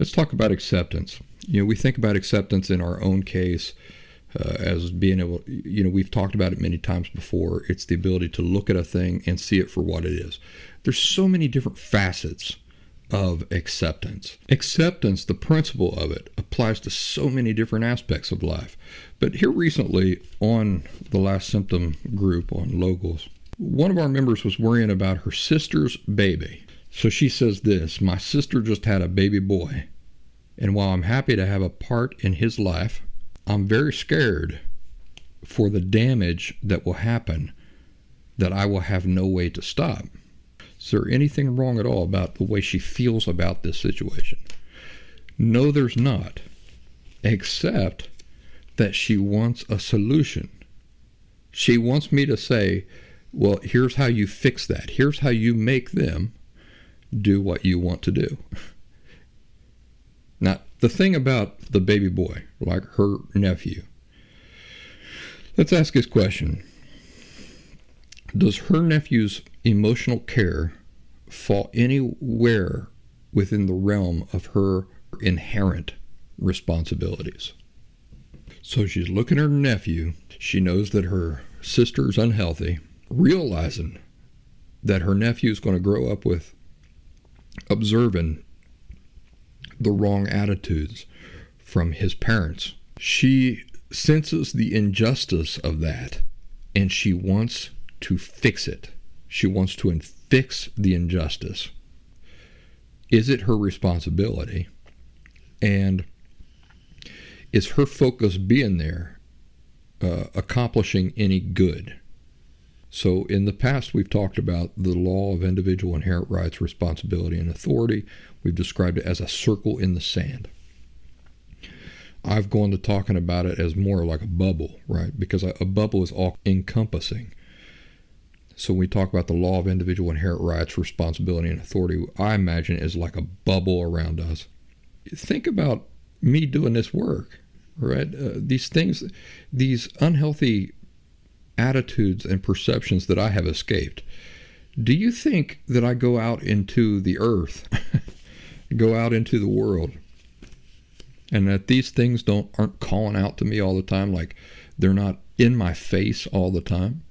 Let's talk about acceptance. We think about acceptance in our own case as being able, we've talked about it many times before. It's the ability to look at a thing and see it for what it is. There's so many different facets of acceptance. Acceptance, the principle of it, applies to so many different aspects of life. But here recently on the Last Symptom group on Logos, one of our members was worrying about her sister's baby. So she says this: my sister just had a baby boy, and while I'm happy to have a part in his life, I'm very scared for the damage that will happen that I will have no way to stop. Is there anything wrong at all about the way she feels about this situation? No, there's not, except that she wants a solution. She wants me to say, well, here's how you fix that. Here's how you make them do what you want to do. Now, the thing about the baby boy, like her nephew, let's ask this question. Does her nephew's emotional care fall anywhere within the realm of her inherent responsibilities? So she's looking at her nephew. She knows that her sister's unhealthy, realizing that her nephew is going to grow up with observing the wrong attitudes from his parents. She senses the injustice of that, and she wants to fix it. She wants to fix the injustice. Is it her responsibility? And is her focus being there accomplishing any good? So in the past, we've talked about the law of individual inherent rights, responsibility, and authority. We've described it as a circle in the sand. I've gone to talking about it as more like a bubble, right? Because a bubble is all encompassing. So when we talk about the law of individual inherent rights, responsibility, and authority, I imagine it is like a bubble around us. Think about me doing this work, right? These things, these unhealthy attitudes and perceptions that I have escaped. Do you think that I go out into the earth, go out into the world, and that these things aren't calling out to me all the time, like they're not in my face all the time?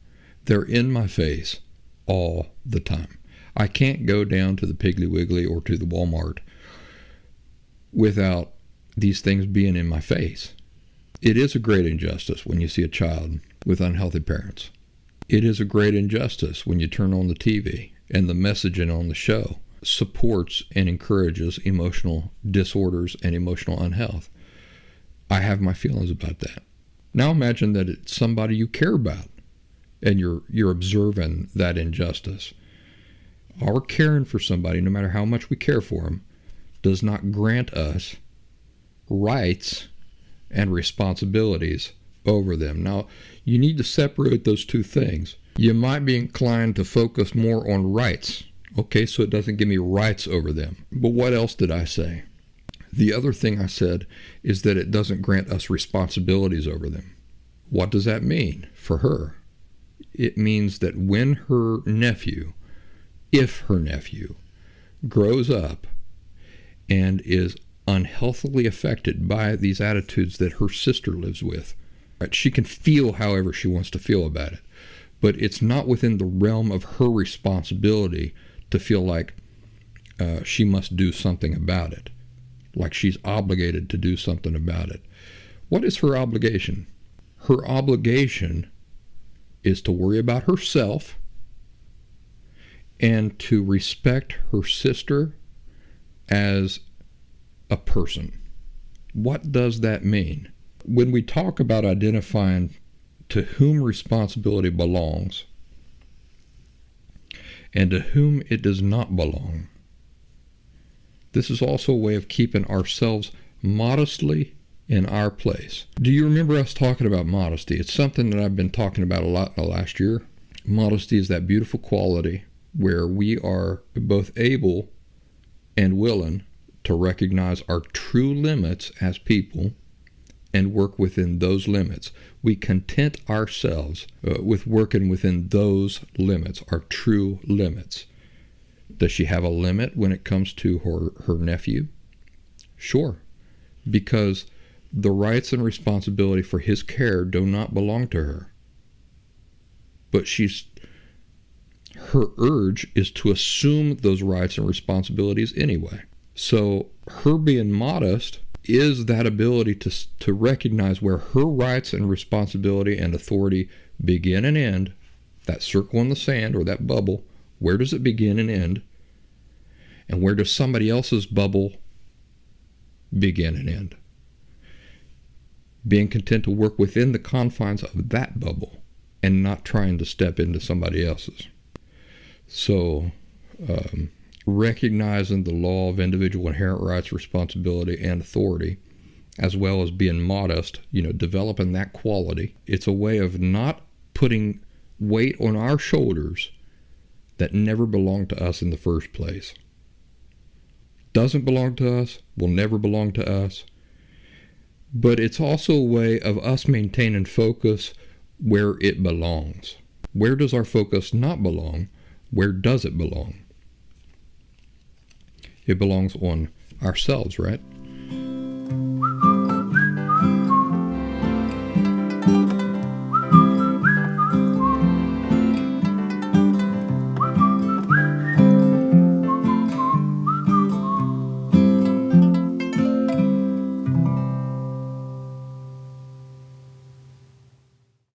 They're in my face all the time. I can't go down to the Piggly Wiggly or to the Walmart without these things being in my face. It is a great injustice when you see a child with unhealthy parents. It is a great injustice when you turn on the TV and the messaging on the show supports and encourages emotional disorders and emotional unhealth. I have my feelings about that. Now imagine that it's somebody you care about and you're observing that injustice. Our caring for somebody, no matter how much we care for them, does not grant us rights and responsibilities over them. Now, you need to separate those two things. You might be inclined to focus more on rights. Okay, so it doesn't give me rights over them. But what else did I say? The other thing I said is that it doesn't grant us responsibilities over them. What does that mean for her? It means that when her nephew, if her nephew, grows up and is unhealthily affected by these attitudes that her sister lives with, right, she can feel however she wants to feel about it. But it's not within the realm of her responsibility to feel like she must do something about it, like she's obligated to do something about it. What is her obligation? Her obligation is to worry about herself and to respect her sister as a person. What does that mean? When we talk about identifying to whom responsibility belongs and to whom it does not belong, this is also a way of keeping ourselves modestly in our place. Do you remember us talking about modesty? It's something that I've been talking about a lot in the last year. Modesty is that beautiful quality where we are both able and willing to recognize our true limits as people and work within those limits. We content ourselves with working within those limits, our true limits. Does she have a limit when it comes to her nephew? Sure, because the rights and responsibility for his care do not belong to her. But her urge is to assume those rights and responsibilities anyway. So her being modest is that ability to recognize where her rights and responsibility and authority begin and end, that circle in the sand or that bubble, where does it begin and end? And where does somebody else's bubble begin and end? Being content to work within the confines of that bubble and not trying to step into somebody else's. So, recognizing the law of individual inherent rights, responsibility, and authority, as well as being modest, developing that quality. It's a way of not putting weight on our shoulders that never belonged to us in the first place. Doesn't belong to us, will never belong to us. But it's also a way of us maintaining focus where it belongs. Where does our focus not belong? Where does it belong? It belongs on ourselves, right?